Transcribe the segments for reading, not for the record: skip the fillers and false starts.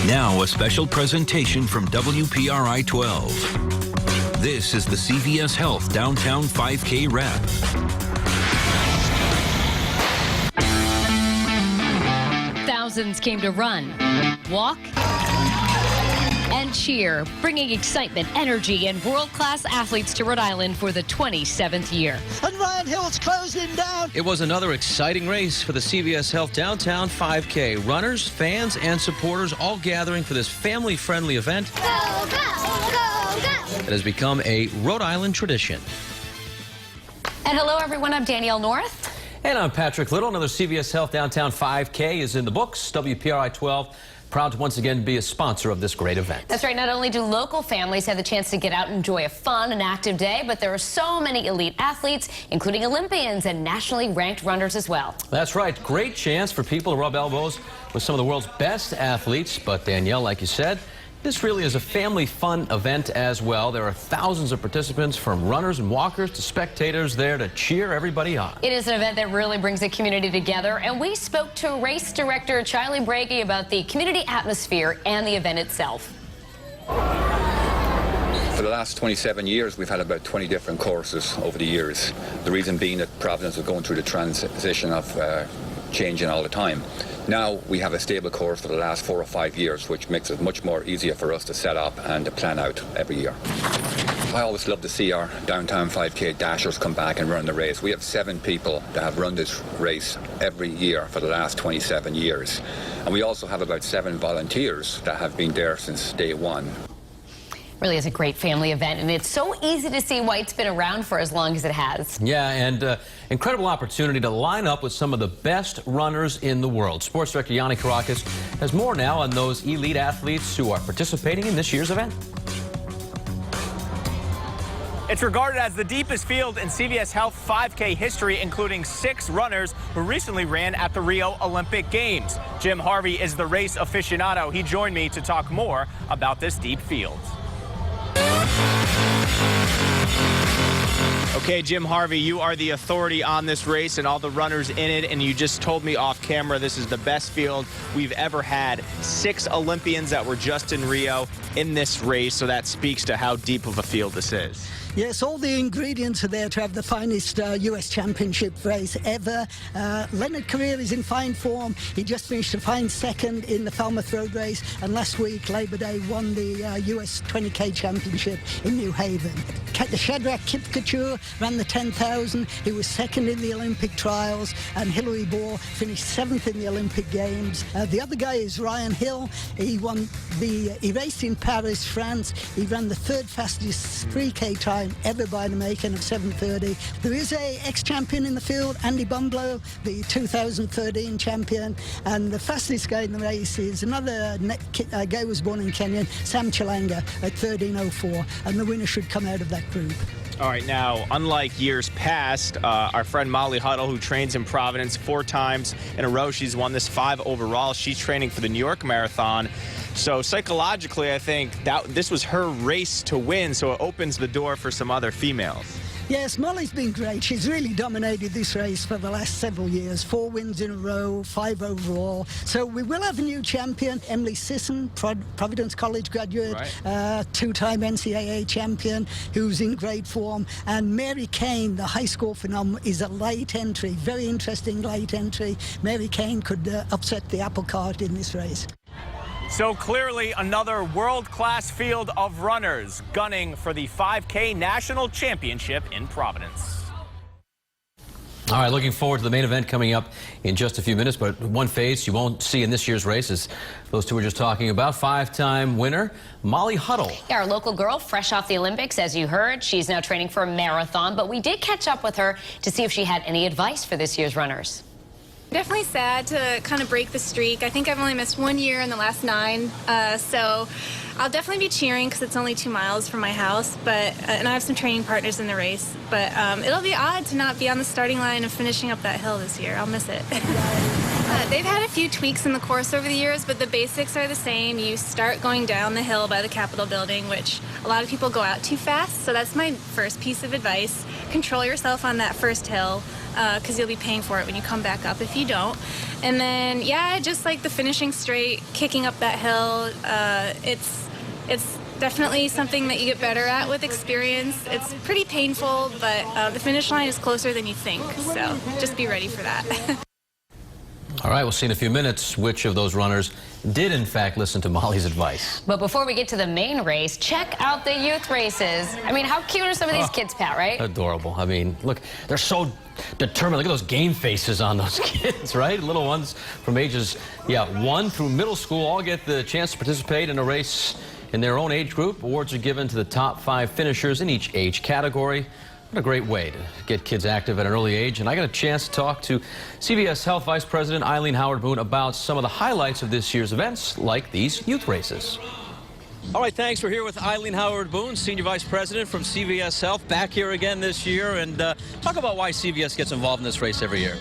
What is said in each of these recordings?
Now a special presentation from WPRI 12. This is the CVS Health Downtown 5K Wrap. Thousands came to run, walk, and cheer, bringing excitement, energy, and world-class athletes to Rhode Island for the 27th year. And Ryan Hill's closing down. It was another exciting race for the CVS Health Downtown 5K. Runners, fans, and supporters all gathering for this family-friendly event that has become a Rhode Island tradition. And hello, everyone. I'm Danielle North. And I'm Patrick Little. Another CVS Health Downtown 5K is in the books. WPRI 12 proud to once again be a sponsor of this great event. That's right. Not only do local families have the chance to get out and enjoy a fun and active day, but there are so many elite athletes, including Olympians and nationally ranked runners as well. That's right. Great chance for people to rub elbows with some of the world's best athletes. But Danielle, like you said, this really is a family fun event as well. There are thousands of participants, from runners and walkers to spectators, there to cheer everybody on. It is an event that really brings the community together, and we spoke to race director Charlie Brady about the community atmosphere and the event itself. For the last 27 years, we've had about 20 different courses over the years. The reason being that Providence was going through the transition of changing all the time. Now we have a stable course for the last 4 or 5 years, which makes it much more easier for us to set up and to plan out every year. I always love to see our Downtown 5K dashers come back and run the race. We have 7 people that have run this race every year for the last 27 years. And we also have about 7 volunteers that have been there since day one. Really is a great family event, and it's so easy to see why it's been around for as long as it has. Yeah, and incredible opportunity to line up with some of the best runners in the world. Sports Director Yanni Caracas has more now on those elite athletes who are participating in this year's event. It's regarded as the deepest field in CVS Health 5K history, including 6 runners who recently ran at the Rio Olympic Games. Jim Harvey is the race aficionado. He joined me to talk more about this deep field. Okay, Jim Harvey, you are the authority on this race and all the runners in it, and you just told me off camera this is the best field we've ever had. 6 Olympians that were just in Rio in this race, so that speaks to how deep of a field this is. Yes, all the ingredients are there to have the finest U.S. championship race ever. Leonard Career is in fine form. He just finished a fine second in the Falmouth Road race, and last week, Labor Day, won the U.S. 20K championship in New Haven. Shadrach Kipkachur ran the 10,000. He was second in the Olympic trials, and Hilary Bohr finished 7th in the Olympic Games. The other guy is Ryan Hill. He raced in Paris, France. He ran the 3rd fastest 3K time ever by an American of 7:30. There is a ex-champion in the field, Andy Bumblow, the 2013 champion, and the fastest guy in the race is another guy who was born in Kenya, Sam Chalanga, at 13:04, and the winner should come out of that group. All right, now, unlike years past, our friend Molly Huddle, who trains in Providence 4 times in a row, she's won this 5 overall. She's training for the New York Marathon. So psychologically, I think that this was her race to win, so it opens the door for some other females. Yes, Molly's been great. She's really dominated this race for the last several years. 4 wins in a row, 5 overall. So we will have a new champion, Emily Sisson, Providence College graduate, right. 2-time NCAA champion, who's in great form. And Mary Kane, the high school phenom, is a late entry, very interesting late entry. Mary Kane could upset the apple cart in this race. So clearly another world-class field of runners gunning for the 5K National Championship in Providence. All right, looking forward to the main event coming up in just a few minutes, but one face you won't see in this year's race is those 2 we're just talking about. 5-time winner Molly Huddle. Yeah, our local girl, fresh off the Olympics, as you heard. She's now training for a marathon, but we did catch up with her to see if she had any advice for this year's runners. Definitely sad to kind of break the streak. I think I've only missed 1 year in the last 9, so I'll definitely be cheering because it's only 2 miles from my house. And I have some training partners in the race. But it'll be odd to not be on the starting line and finishing up that hill this year. I'll miss it. They've had a few tweaks in the course over the years, but the basics are the same. You start going down the hill by the Capitol building, which a lot of people go out too fast. So that's my first piece of advice. Control yourself on that first hill. because you'll be paying for it when you come back up if you don't. And then, yeah, just like the finishing straight, kicking up that hill, it's definitely something that you get better at with experience. It's pretty painful, but the finish line is closer than you think, so just be ready for that. All right, we'll see in a few minutes which of those runners did, in fact, listen to Molly's advice. But before we get to the main race, check out the youth races. I mean, how cute are some of these kids, Pat, right? Adorable. I mean, look, they're so determined. Look at those game faces on those kids, right? Little ones from ages, 1 through middle school all get the chance to participate in a race in their own age group. Awards are given to the top 5 finishers in each age category. What a great way to get kids active at an early age. And I got a chance to talk to CVS Health Vice President Eileen Howard-Boone about some of the highlights of this year's events, like these youth races. All right, thanks. We're here with Eileen Howard-Boone, Senior Vice President from CVS Health, back here again this year. And talk about why CVS gets involved in this race every year.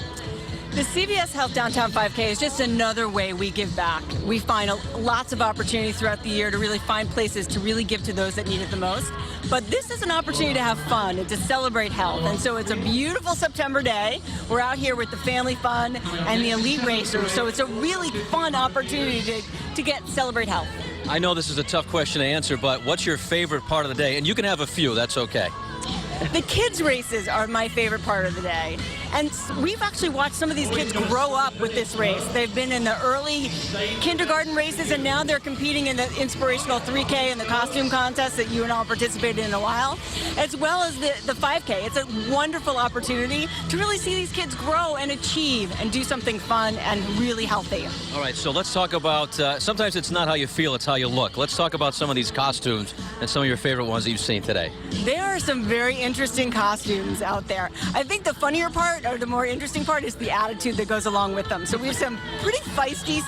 The CVS Health Downtown 5K is just another way we give back. We find lots of opportunities throughout the year to really find places to really give to those that need it the most. But this is an opportunity to have fun and to celebrate health. And so it's a beautiful September day. We're out here with the family fun and the elite racers. So it's a really fun opportunity to celebrate health. I know this is a tough question to answer, but what's your favorite part of the day? And you can have a few, that's okay. The kids' races are my favorite part of the day. And we've actually watched some of these kids grow up with this race. They've been in the early kindergarten races, and now they're competing in the inspirational 3K and the costume contest that you and all participated in a while, as well as the 5K. It's a wonderful opportunity to really see these kids grow and achieve and do something fun and really healthy. All right, so let's talk about, sometimes it's not how you feel, it's how you look. Let's talk about some of these costumes and some of your favorite ones that you've seen today. There are some very interesting costumes out there. I think the funnier part, or the more interesting part, is the attitude that goes along with them. So we have some pretty feisty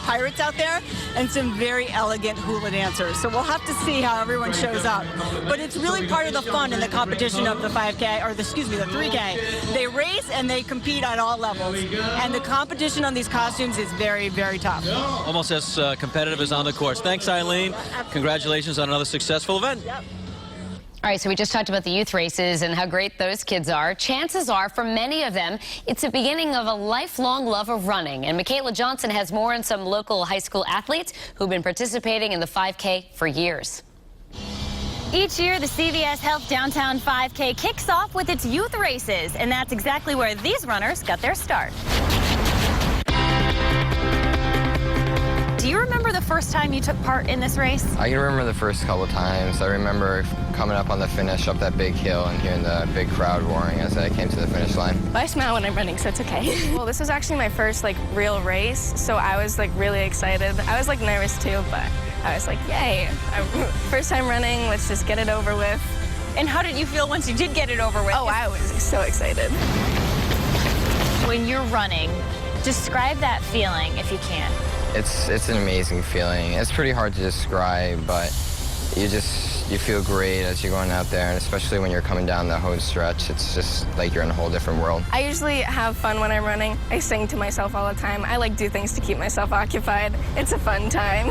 pirates out there and some very elegant hula dancers. So we'll have to see how everyone shows up. But it's really part of the fun and the competition of the 5K, or the 3K. They race and they compete at all levels. And the competition on these costumes is very, very tough. Almost as competitive as on the course. Thanks, Eileen. Congratulations on another successful event. Yep. All right, so we just talked about the youth races and how great those kids are. Chances are, for many of them, it's the beginning of a lifelong love of running. And Michaela Johnson has more on some local high school athletes who've been participating in the 5K for years. Each year, the CVS Health Downtown 5K kicks off with its youth races, and that's exactly where these runners got their start. Do you remember the first time you took part in this race? I can remember the first couple times. I remember coming up on the finish up that big hill and hearing the big crowd roaring as I came to the finish line. I smile when I'm running, so it's okay. Well, this was actually my first real race, so I was really excited. I was nervous too, but I was yay. First time running, let's just get it over with. And how did you feel once you did get it over with? Oh, I was so excited. When you're running, describe that feeling if you can. It's an amazing feeling. It's pretty hard to describe, but you feel great as you're going out there, and especially when you're coming down the home stretch, it's just like you're in a whole different world. I usually have fun when I'm running. I sing to myself all the time. I do things to keep myself occupied. It's a fun time.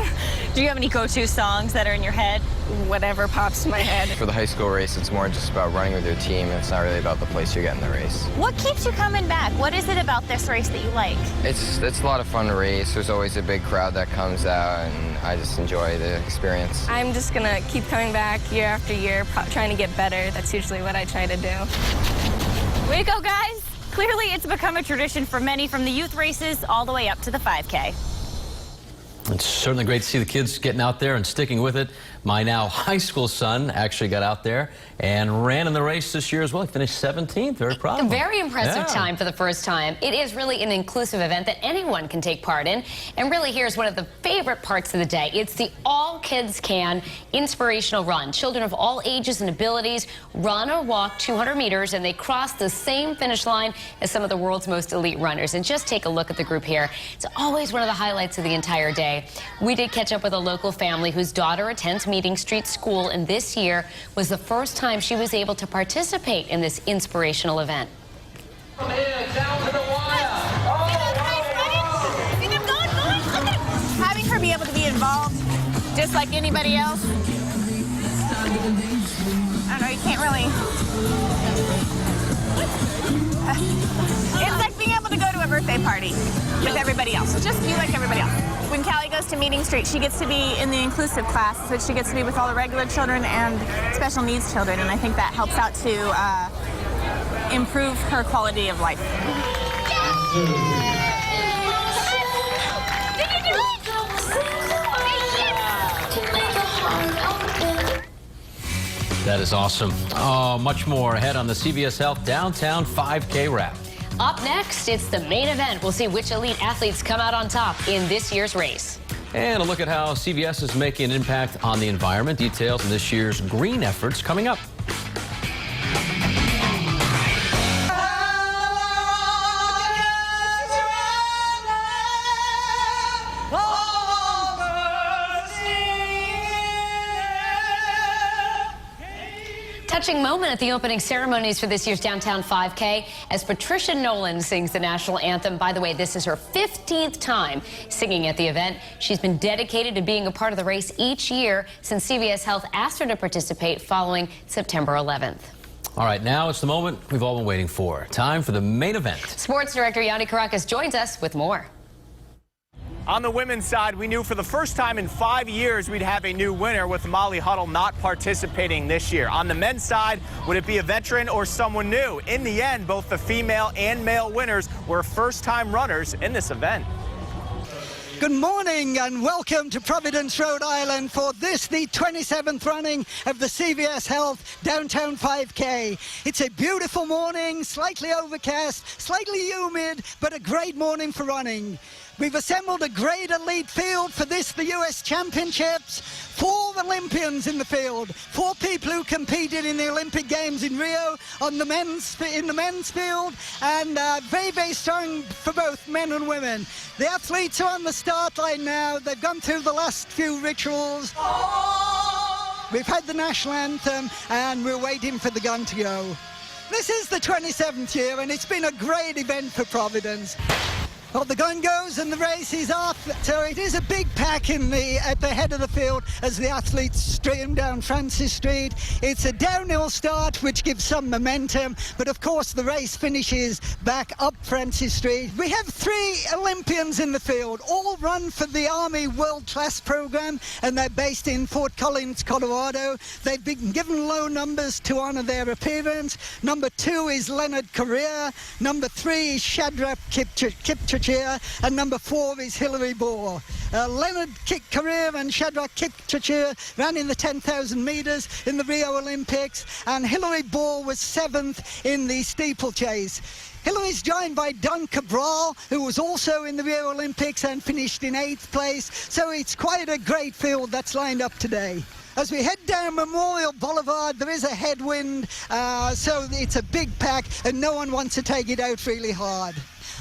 Do you have any go-to songs that are in your head? Whatever pops in my head. For the high school race, it's more just about running with your team. It's not really about the place you get in the race. What keeps you coming back? What is it about this race that you like? It's a lot of fun to race. There's always a big crowd that comes out, and I just enjoy the experience. I'm just gonna keep coming back year after year, trying to get better. That's usually what I try to do. Way to go, guys! Clearly, it's become a tradition for many, from the youth races all the way up to the 5K. It's certainly great to see the kids getting out there and sticking with it. My now high school son actually got out there and ran in the race this year as well. He finished 17th. Very proud of him. Very impressive time for the first time. It is really an inclusive event that anyone can take part in. And really, here's one of the favorite parts of the day. It's the All Kids Can Inspirational Run. Children of all ages and abilities run or walk 200 meters, and they cross the same finish line as some of the world's most elite runners. And just take a look at the group here. It's always one of the highlights of the entire day. We did catch up with a local family whose daughter attends Meeting Street School, and this year was the first time she was able to participate in this inspirational event. Down to the wire. See them going? Look at having her be able to be involved just like anybody else. I don't know, you can't really. It's like being able to go to a birthday party with everybody else. Just be like everybody else. When Callie goes to Meeting Street, she gets to be in the inclusive class, so she gets to be with all the regular children and special needs children, and I think that helps out to improve her quality of life. That is awesome. Oh, much more ahead on the CVS Health Downtown 5K Wrap. Up next, it's the main event. We'll see which elite athletes come out on top in this year's race. And a look at how CVS is making an impact on the environment. Details in this year's green efforts coming up. Touching moment at the opening ceremonies for this year's Downtown 5K as Patricia Nolan sings the national anthem. By the way, this is her 15th time singing at the event. She's been dedicated to being a part of the race each year since CVS Health asked her to participate following September 11th. All right, now it's the moment we've all been waiting for. Time for the main event. Sports director Yanni Caracas joins us with more. On the women's side, we knew for the first time in 5 years we'd have a new winner, with Molly Huddle not participating this year. On the men's side, would it be a veteran or someone new? In the end, both the female and male winners were first-time runners in this event. Good morning and welcome to Providence, Rhode Island for this, the 27th running of the CVS Health Downtown 5K. It's a beautiful morning, slightly overcast, slightly humid, but a great morning for running. We've assembled a great elite field for this, the U.S. Championships. 4 Olympians in the field, 4 people who competed in the Olympic Games in Rio in the men's field, and very, very strong for both men and women. The athletes are on the start line now. They've gone through the last few rituals. We've had the national anthem, and we're waiting for the gun to go. This is the 27th year, and it's been a great event for Providence. Well, the gun goes and the race is off, so it is a big pack at the head of the field as the athletes stream down Francis Street. It's a downhill start, which gives some momentum, but of course the race finishes back up Francis Street. We have 3 Olympians in the field, all run for the Army World Class program, and they're based in Fort Collins, Colorado. They've been given low numbers to honor their appearance. Number 2 is Leonard Correa. Number 3 is Shadrach Kipchirchir. And number 4 is Hillary Ball. Leonard Correa and Shadrach Kipchirchir ran in the 10,000 meters in the Rio Olympics, and Hillary Ball was 7th in the steeplechase. Hillary's joined by Don Cabral, who was also in the Rio Olympics and finished in 8th place. So it's quite a great field that's lined up today. As we head down Memorial Boulevard, there is a headwind, so it's a big pack and no one wants to take it out really hard.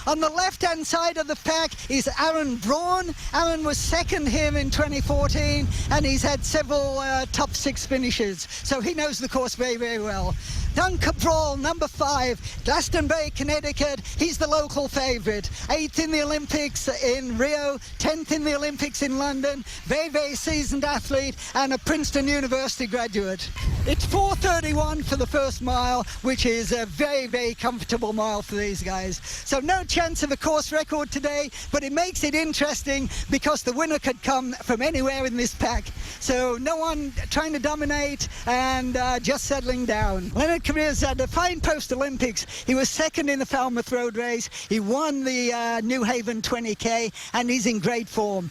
On the left-hand side of the pack is Aaron Braun. Aaron was 2nd here in 2014, and he's had several top 6 finishes, so he knows the course very, very well. Don Cabral, number 5, Glastonbury, Connecticut. He's the local favorite. 8th in the Olympics in Rio, 10th in the Olympics in London. Very, very seasoned athlete and a Princeton University graduate. It's 4:31 for the first mile, which is a very, very comfortable mile for these guys. So no chance of a course record today, but it makes it interesting because the winner could come from anywhere in this pack. So no one trying to dominate and just settling down. Leonard Correa's had a fine post-Olympics. He was 2nd in the Falmouth Road race. He won the New Haven 20K, and he's in great form.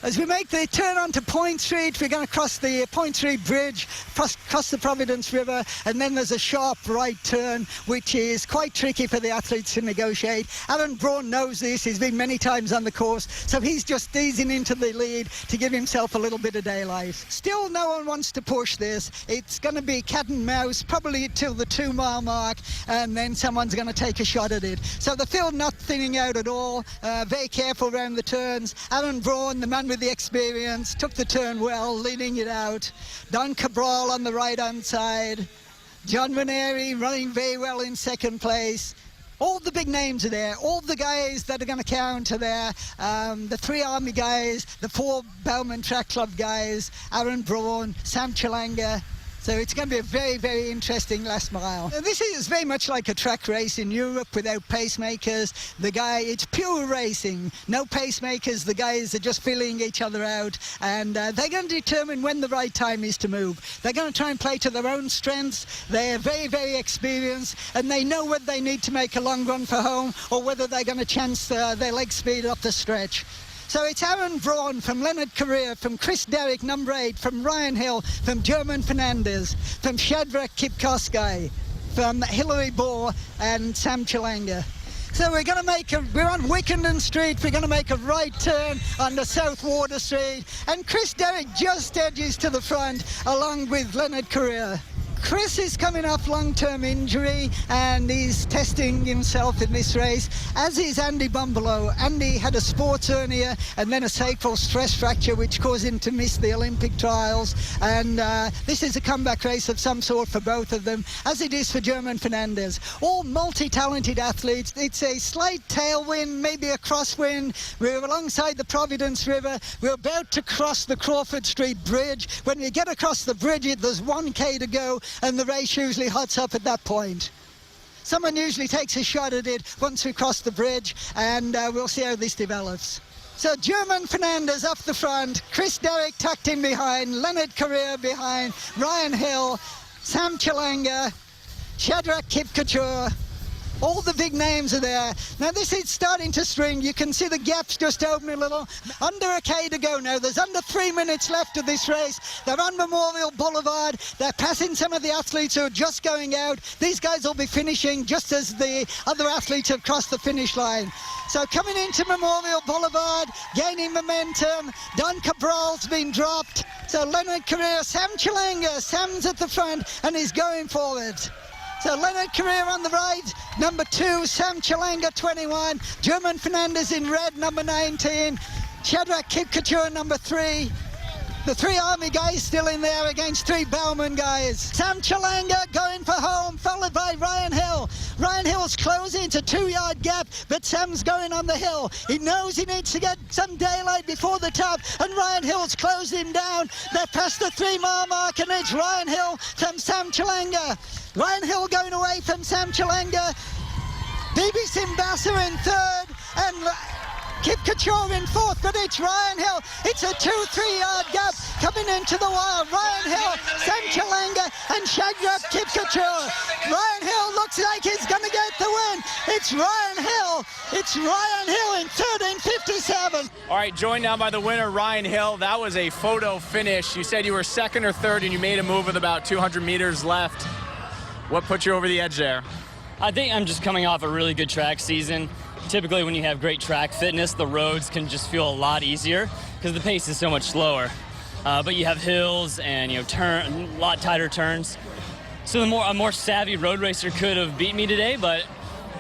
As we make the turn onto Point Street, we're going to cross the Point Street Bridge, cross the Providence River, and then there's a sharp right turn, which is quite tricky for the athletes to negotiate. Aaron Braun knows this. He's been many times on the course, so he's just easing into the lead to give himself a little bit of daylight. Still, no one wants to push this. It's going to be cat and mouse, probably till the 2-mile mark, and then someone's going to take a shot at it. So the field not thinning out at all, very careful around the turns. Aaron Braun, the man with the experience, took the turn well, leading it out. Don Cabral on the right-hand side. John Ranieri running very well in 2nd place. All the big names are there. All the guys that are going to count are there. The 3 Army guys, the 4 Bowman Track Club guys, Aaron Braun, Sam Chalanga. So it's going to be a very, very interesting last mile. This is very much like a track race in Europe without pacemakers. It's pure racing, no pacemakers. The guys are just filling each other out, and they're going to determine when the right time is to move. They're going to try and play to their own strengths. They're very, very experienced, and they know whether they need to make a long run for home or whether they're going to chance their leg speed up the stretch. So it's Aaron Braun from Leonard Career, from Chris Derrick, number 8, from Ryan Hill, from German Fernandez, from Shadrach Kipkoski, from Hilary Bohr and Sam Chalanga. So we're going to we're on Wickenden Street, we're going to make a right turn on the South Water Street, and Chris Derrick just edges to the front along with Leonard Career. Chris is coming off long-term injury and he's testing himself in this race, as is Andy Bumbalow. Andy had a sports hernia and then a sacral stress fracture which caused him to miss the Olympic trials, and this is a comeback race of some sort for both of them, as it is for German Fernandez. All multi-talented athletes. It's a slight tailwind, maybe a crosswind. We're alongside the Providence River. We're about to cross the Crawford Street Bridge. When we get across the bridge, there's 1K to go, and the race usually hots up at that point. Someone usually takes a shot at it once we cross the bridge, and we'll see how this develops. So German Fernandez up the front, Chris Derrick tucked in behind, Leonard Career behind, Ryan Hill, Sam Chalanga, Shadrach Kipkoski. All the big names are there. Now this is starting to string. You can see the gaps just open a little. Under a K to go now. There's under 3 minutes left of this race. They're on Memorial Boulevard. They're passing some of the athletes who are just going out. These guys will be finishing just as the other athletes have crossed the finish line. So coming into Memorial Boulevard, gaining momentum. Don Cabral's been dropped. So Leonard Career, Sam Chalanga. Sam's at the front and he's going forward. So Leonard Career on the right, number 2, Sam Chalanga 21, German Fernandez in red, number 19, Shadrach Kipkoski number 3. The 3 Army guys still in there against 3 Bauman guys. Sam Chalanga going for home, followed by Ryan Hill. Ryan Hill's closing, it's a 2-yard gap, but Sam's going on the hill. He knows he needs to get some daylight before the top, and Ryan Hill's closed him down. They're past the 3-mile mark, and it's Ryan Hill from Sam Chalanga. Ryan Hill going away from Sam Chalanga. Bibi Simbassa in 3rd, and Kipkoski in 4th, but it's Ryan Hill. It's a 2-3 yard gap coming into the wire. Ryan Hill, Sam Chalanga, and Shadrach Kipkoski. Ryan Hill looks like he's going to get the win. It's Ryan Hill. It's Ryan Hill in 13:57. All right, joined now by the winner, Ryan Hill. That was a photo finish. You said you were 2nd or 3rd, and you made a move with about 200 meters left. What put you over the edge there? I think I'm just coming off a really good track season. Typically when you have great track fitness, the roads can just feel a lot easier because the pace is so much slower. But you have hills and a lot tighter turns. So a more savvy road racer could have beat me today, but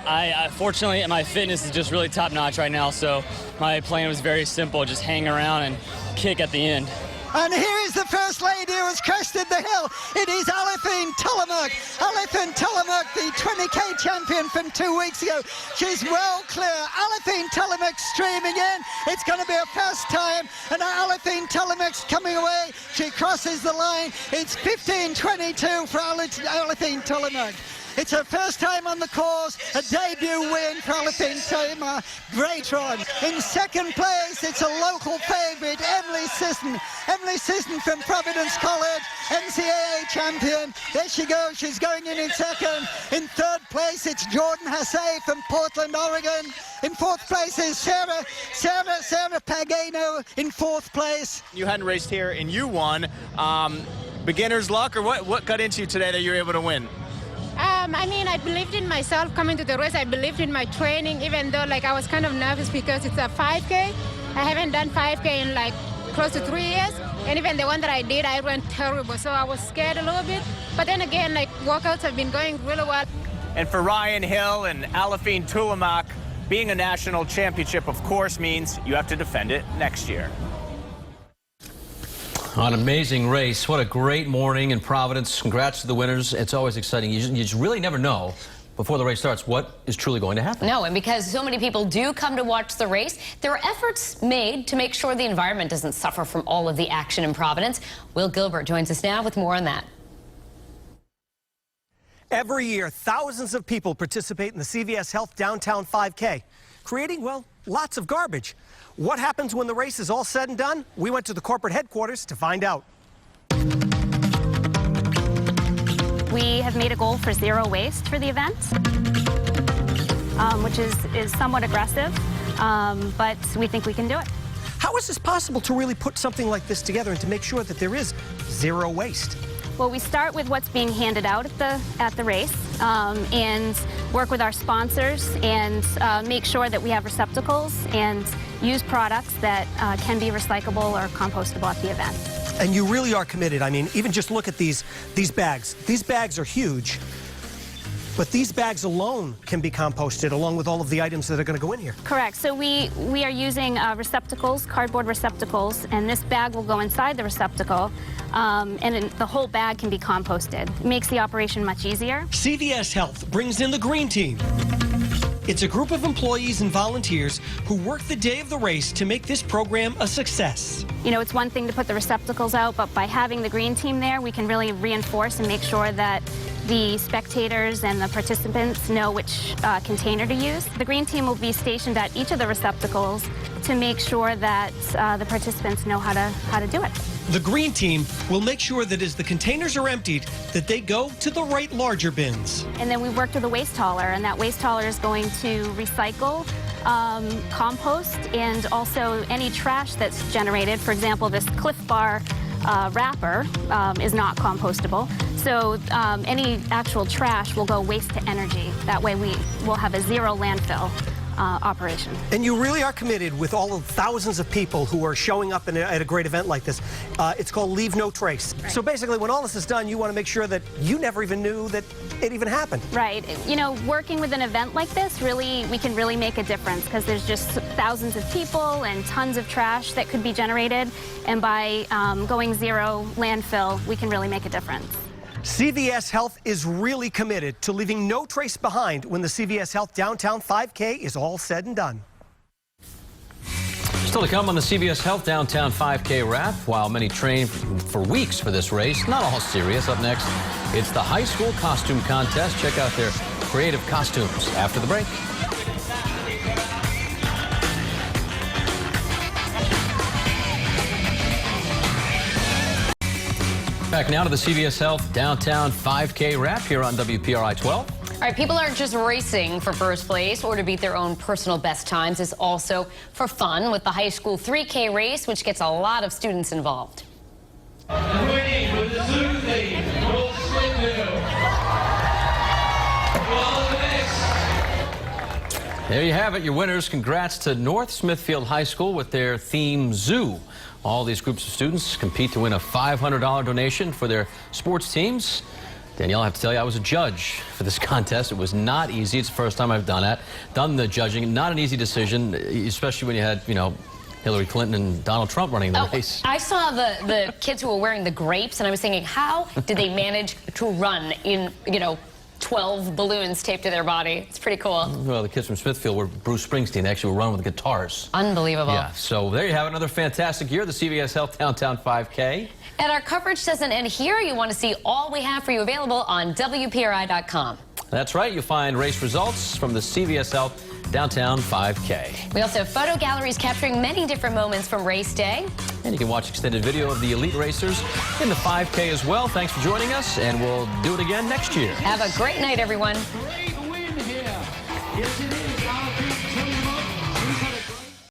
I fortunately my fitness is just really top notch right now. So my plan was very simple, just hang around and kick at the end. And here is the first lady who has crested the hill. It is Aliphine Tullamark. Aliphine Tullamark, the 20K champion from 2 weeks ago. She's well clear. Aliphine Tullamark streaming in. It's going to be her first time. And Aliphine Tullamark's coming away. She crosses the line. It's 15:22 for Aliphine Tullamark. It's her first time on the course, a debut win for Aliphine Tullamark. Great run. In 2nd place, it's a local favourite, Emily Sisson. Emily Sisson from Providence College, NCAA champion. There she goes, she's going in 2nd. In 3rd place, it's Jordan Hassay from Portland, Oregon. In 4th place is Sarah Pagano in 4th place. You hadn't raced here and you won. Beginner's luck, or what got into you today that you were able to win? I mean, I believed in myself coming to the race. I believed in my training, even though I was kind of nervous because it's a 5K. I haven't done 5K in close to 3 years. And even the one that I did, I ran terrible. So I was scared a little bit. But then again, workouts have been going really well. And for Ryan Hill and Aliphine Tullamark, being a national championship, of course, means you have to defend it next year. An amazing race. What a great morning in Providence. Congrats to the winners. It's always exciting. You just really never know before the race starts what is truly going to happen. No, and because so many people do come to watch the race, there are efforts made to make sure the environment doesn't suffer from all of the action in Providence. Will Gilbert joins us now with more on that. Every year, thousands of people participate in the CVS Health Downtown 5K, creating, well, lots of garbage. What happens when the race is all said and done? We went to the corporate headquarters to find out. We have made a goal for zero waste for the event, which is somewhat aggressive, but we think we can do it. How is this possible to really put something like this together and to make sure that there is zero waste? Well, we start with what's being handed out at the race and work with our sponsors and make sure that we have receptacles and use products that can be recyclable or compostable at the event. And you really are committed. I mean, even just look at these bags. These bags are huge, but these bags alone can be composted along with all of the items that are going to go in here. Correct. So we are using receptacles, cardboard receptacles, and this bag will go inside the receptacle, and the whole bag can be composted. It makes the operation much easier. CVS Health brings in the green team. It's a group of employees and volunteers who work the day of the race to make this program a success. You know, it's one thing to put the receptacles out, but by having the green team there, we can really reinforce and make sure that the spectators and the participants know which container to use. The green team will be stationed at each of the receptacles to make sure that the participants know how to do it. The green team will make sure that as the containers are emptied, that they go to the right larger bins. And then we worked with a waste hauler, and that waste hauler is going to recycle, compost, and also any trash that's generated. For example, this Cliff Bar wrapper is not compostable. So any actual trash will go waste to energy. That way we will have a zero landfill operation. And you really are committed with all of thousands of people who are showing up at a great event like this. It's called Leave No Trace. Right. So basically, when all this is done, you want to make sure that you never even knew that it even happened. Right. You know, working with an event like this, we can really make a difference because there's just thousands of people and tons of trash that could be generated. And by going zero landfill, we can really make a difference. CVS Health is really committed to leaving no trace behind when the CVS Health Downtown 5K is all said and done. Still to come on the CVS Health Downtown 5K wrap. While many train for weeks for this race, not all serious. Up next, it's the high school costume contest. Check out their creative costumes after the break. Back now to the CVS Health Downtown 5K wrap here on WPRI 12. All right, people aren't just racing for first place or to beat their own personal best times. It's also for fun with the high school 3K race, which gets a lot of students involved. Winning with the Zoo team, Will There you have it, your winners. Congrats to North Smithfield High School with their theme Zoo. All these groups of students compete to win a $500 donation for their sports teams. Danielle, I have to tell you, I was a judge for this contest. It was not easy. It's the first time I've done the judging. Not an easy decision, especially when you had, Hillary Clinton and Donald Trump running the race. I saw the kids who were wearing the grapes, and I was thinking, how did they manage to run in, 12 balloons taped to their body? It's pretty cool. Well, the kids from Smithfield were Bruce Springsteen. They actually were running with guitars. Unbelievable. Yeah, so there you have it. Another fantastic year, the CVS Health Downtown 5K. And our coverage doesn't end here. You want to see all we have for you available on WPRI.com. That's right. You'll find race results from the CVS Health Downtown 5K. We also have photo galleries capturing many different moments from race day. And you can watch extended video of the elite racers in the 5K as well. Thanks for joining us, and we'll do it again next year. Have a great night, everyone. Great win here. Yes, it is.